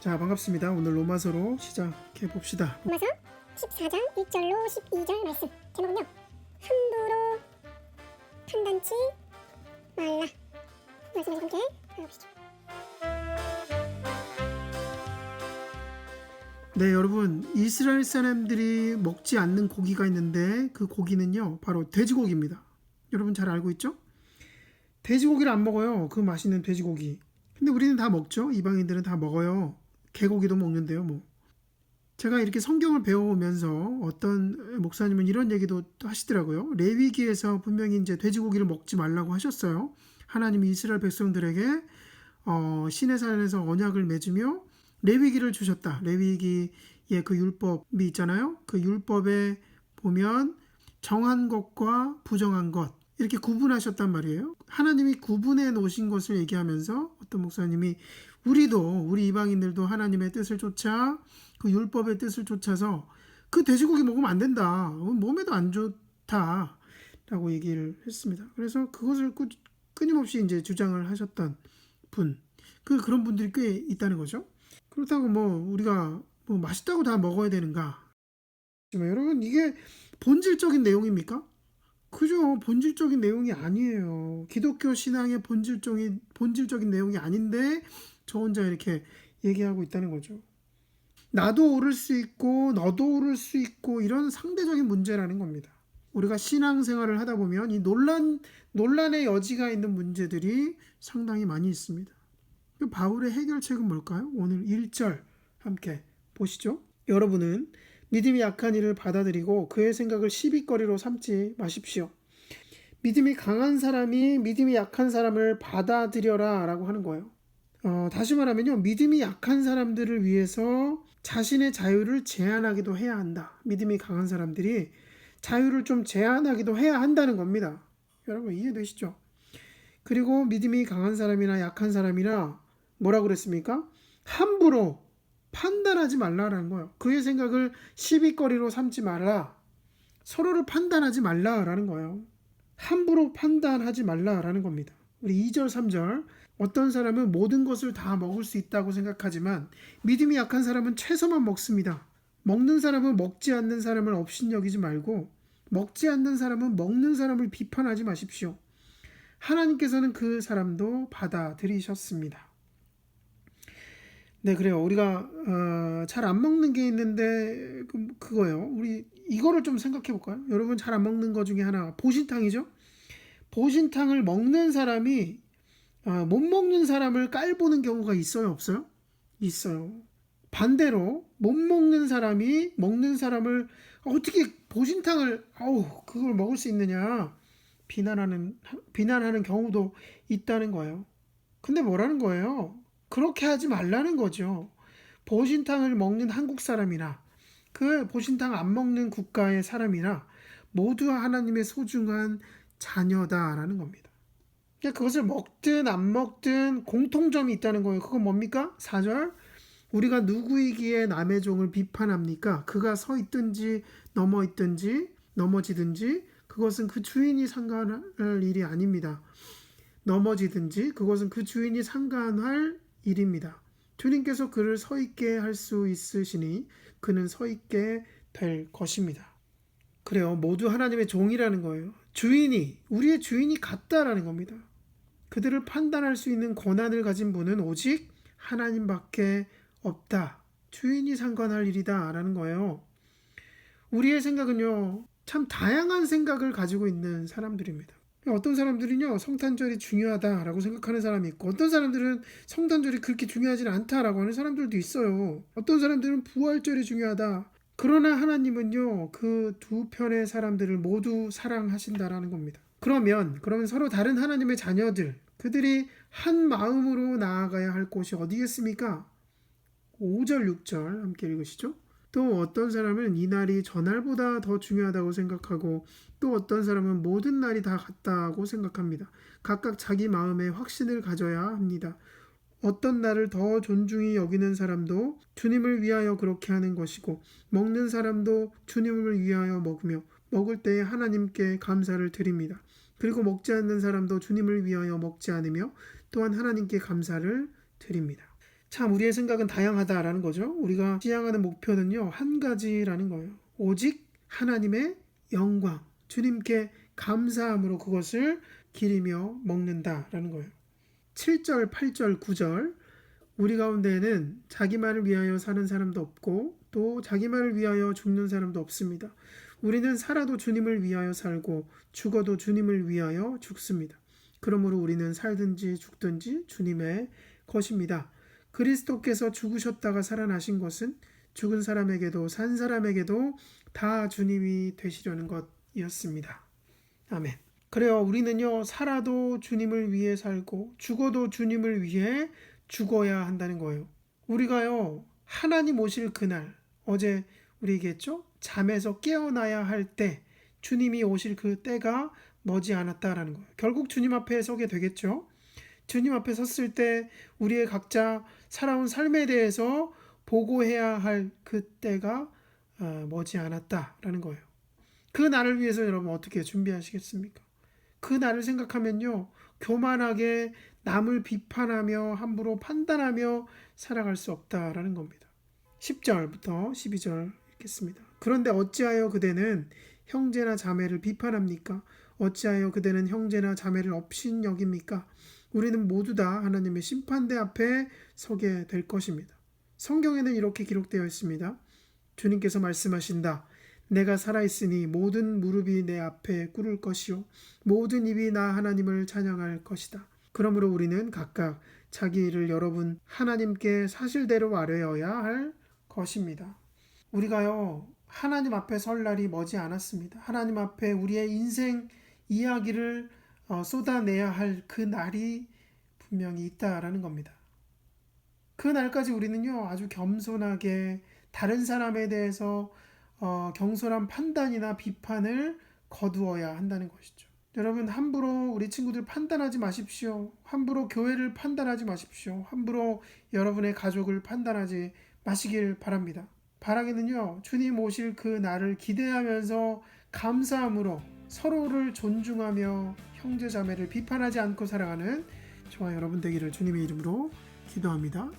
자, 반갑습니다. 오늘 로마서로 시작해 봅시다. 로마서 14장 1절로 12절 말씀. 제목은요, 함부로 판단치 말라. 말씀을 함께 나눠보시죠. 네, 여러분, 이스라엘 사람들이 먹지 않는 고기가 있는데 그 고기는요, 바로 돼지고기입니다. 여러분 잘 알고 있죠? 돼지고기를 안 먹어요. 그 맛있는 돼지고기. 근데 우리는 다 먹죠. 이방인들은 다 먹어요. 개고기도 먹는데요, 뭐. 제가 이렇게 성경을 배워오면서 어떤 목사님은 이런 얘기도 하시더라고요. 레위기에서 분명히 이제 돼지고기를 먹지 말라고 하셨어요. 하나님이 이스라엘 백성들에게 시내 산에서 언약을 맺으며 레위기를 주셨다. 레위기의 그 율법이 있잖아요. 그 율법에 보면 정한 것과 부정한 것 이렇게 구분하셨단 말이에요. 하나님이 구분해 놓으신 것을 얘기하면서 어떤 목사님이 우리 이방인들도 하나님의 뜻을 쫓아 그 율법의 뜻을 쫓아서 그 돼지고기 먹으면 안 된다. 몸에도 안 좋다. 라고 얘기를 했습니다. 그래서 그것을 끊임없이 이제 주장을 하셨던 분. 그런 분들이 꽤 있다는 거죠. 그렇다고 우리가 맛있다고 다 먹어야 되는가? 여러분, 이게 본질적인 내용입니까? 그죠. 본질적인 내용이 아니에요. 기독교 신앙의 본질적인 내용이 아닌데 저 혼자 이렇게 얘기하고 있다는 거죠. 나도 오를 수 있고 너도 오를 수 있고 이런 상대적인 문제라는 겁니다. 우리가 신앙생활을 하다 보면 이 논란의 여지가 있는 문제들이 상당히 많이 있습니다. 바울의 해결책은 뭘까요? 오늘 1절 함께 보시죠. 여러분은 믿음이 약한 이를 받아들이고 그의 생각을 시비거리로 삼지 마십시오. 믿음이 강한 사람이 믿음이 약한 사람을 받아들여라 라고 하는 거예요. 다시 말하면요, 믿음이 약한 사람들을 위해서 자신의 자유를 제한하기도 해야 한다. 믿음이 강한 사람들이 자유를 좀 제한하기도 해야 한다는 겁니다. 여러분 이해되시죠? 그리고 믿음이 강한 사람이나 약한 사람이나 뭐라고 그랬습니까? 함부로 판단하지 말라라는 거예요. 그의 생각을 시비거리로 삼지 말라. 서로를 판단하지 말라라는 거예요. 함부로 판단하지 말라라는 겁니다. 우리 2절 3절, 어떤 사람은 모든 것을 다 먹을 수 있다고 생각하지만 믿음이 약한 사람은 채소만 먹습니다. 먹는 사람은 먹지 않는 사람을 업신여기지 말고 먹지 않는 사람은 먹는 사람을 비판하지 마십시오. 하나님께서는 그 사람도 받아들이셨습니다. 네, 그래요. 우리가 잘 안 먹는 게 있는데 그거예요. 우리 이거를 좀 생각해 볼까요? 여러분 잘 안 먹는 거 중에 하나 보신탕이죠. 보신탕을 먹는 사람이 못 먹는 사람을 깔보는 경우가 있어요, 없어요? 있어요. 반대로 못 먹는 사람이 먹는 사람을 어떻게 보신탕을 그걸 먹을 수 있느냐 비난하는 경우도 있다는 거예요. 근데 뭐라는 거예요? 그렇게 하지 말라는 거죠. 보신탕을 먹는 한국 사람이나 그 보신탕 안 먹는 국가의 사람이나 모두 하나님의 소중한 자녀다라는 겁니다. 그것을 먹든 안 먹든 공통점이 있다는 거예요. 그건 뭡니까? 4절, 우리가 누구이기에 남의 종을 비판합니까? 그가 서 있든지 넘어 있든지 넘어지든지 그것은 그 주인이 상관할 일이 아닙니다. 넘어지든지 그것은 그 주인이 상관할 일입니다. 주님께서 그를 서 있게 할 수 있으시니 그는 서 있게 될 것입니다. 그래요. 모두 하나님의 종이라는 거예요. 우리의 주인이 같다라는 겁니다. 그들을 판단할 수 있는 권한을 가진 분은 오직 하나님밖에 없다. 주인이 상관할 일이다 라는 거예요. 우리의 생각은요, 참 다양한 생각을 가지고 있는 사람들입니다. 어떤 사람들은요, 성탄절이 중요하다라고 생각하는 사람이 있고, 어떤 사람들은 성탄절이 그렇게 중요하지는 않다라고 하는 사람들도 있어요. 어떤 사람들은 부활절이 중요하다. 그러나 하나님은요, 그 두 편의 사람들을 모두 사랑하신다라는 겁니다. 그러면 서로 다른 하나님의 자녀들, 그들이 한 마음으로 나아가야 할 곳이 어디겠습니까? 5절 6절 함께 읽으시죠. 또 어떤 사람은 이 날이 전날보다 더 중요하다고 생각하고 또 어떤 사람은 모든 날이 다 같다고 생각합니다. 각각 자기 마음에 확신을 가져야 합니다. 어떤 날을 더 존중히 여기는 사람도 주님을 위하여 그렇게 하는 것이고 먹는 사람도 주님을 위하여 먹으며 먹을 때에 하나님께 감사를 드립니다. 그리고 먹지 않는 사람도 주님을 위하여 먹지 않으며 또한 하나님께 감사를 드립니다. 참 우리의 생각은 다양하다라는 거죠. 우리가 지향하는 목표는요, 한 가지라는 거예요. 오직 하나님의 영광, 주님께 감사함으로 그것을 기리며 먹는다라는 거예요. 7절, 8절, 9절 우리 가운데에는 자기만을 위하여 사는 사람도 없고 또 자기만을 위하여 죽는 사람도 없습니다. 우리는 살아도 주님을 위하여 살고 죽어도 주님을 위하여 죽습니다. 그러므로 우리는 살든지 죽든지 주님의 것입니다. 그리스도께서 죽으셨다가 살아나신 것은 죽은 사람에게도 산 사람에게도 다 주님이 되시려는 것이었습니다. 아멘. 그래요. 우리는요, 살아도 주님을 위해 살고 죽어도 주님을 위해 죽어야 한다는 거예요. 우리가요, 하나님 오실 그날, 어제 우리 얘기했죠? 잠에서 깨어나야 할 때, 주님이 오실 그 때가 머지 않았다라는 거예요. 결국 주님 앞에 서게 되겠죠? 주님 앞에 섰을 때 우리의 각자 살아온 삶에 대해서 보고해야 할 그 때가 머지 않았다라는 거예요. 그 날을 위해서 여러분 어떻게 준비하시겠습니까? 그 날을 생각하면요, 교만하게 남을 비판하며 함부로 판단하며 살아갈 수 없다라는 겁니다. 10절부터 12절 읽겠습니다. 그런데 어찌하여 그대는 형제나 자매를 비판합니까? 어찌하여 그대는 형제나 자매를 업신여깁니까? 우리는 모두 다 하나님의 심판대 앞에 서게 될 것입니다. 성경에는 이렇게 기록되어 있습니다. 주님께서 말씀하신다. 내가 살아있으니 모든 무릎이 내 앞에 꿇을 것이요 모든 입이 나 하나님을 찬양할 것이다. 그러므로 우리는 각각 자기 일을 여러분 하나님께 사실대로 아뢰어야 할 것입니다. 우리가요, 하나님 앞에 설 날이 머지 않았습니다. 하나님 앞에 우리의 인생 이야기를 쏟아내야 할 그 날이 분명히 있다라는 겁니다. 그 날까지 우리는요, 아주 겸손하게 다른 사람에 대해서 경솔한 판단이나 비판을 거두어야 한다는 것이죠. 여러분, 함부로 우리 친구들 판단하지 마십시오. 함부로 교회를 판단하지 마십시오. 함부로 여러분의 가족을 판단하지 마시길 바랍니다. 바라기는요, 주님 오실 그 날을 기대하면서 감사함으로 서로를 존중하며 형제자매를 비판하지 않고 살아가는 저와 여러분 되기를 주님의 이름으로 기도합니다.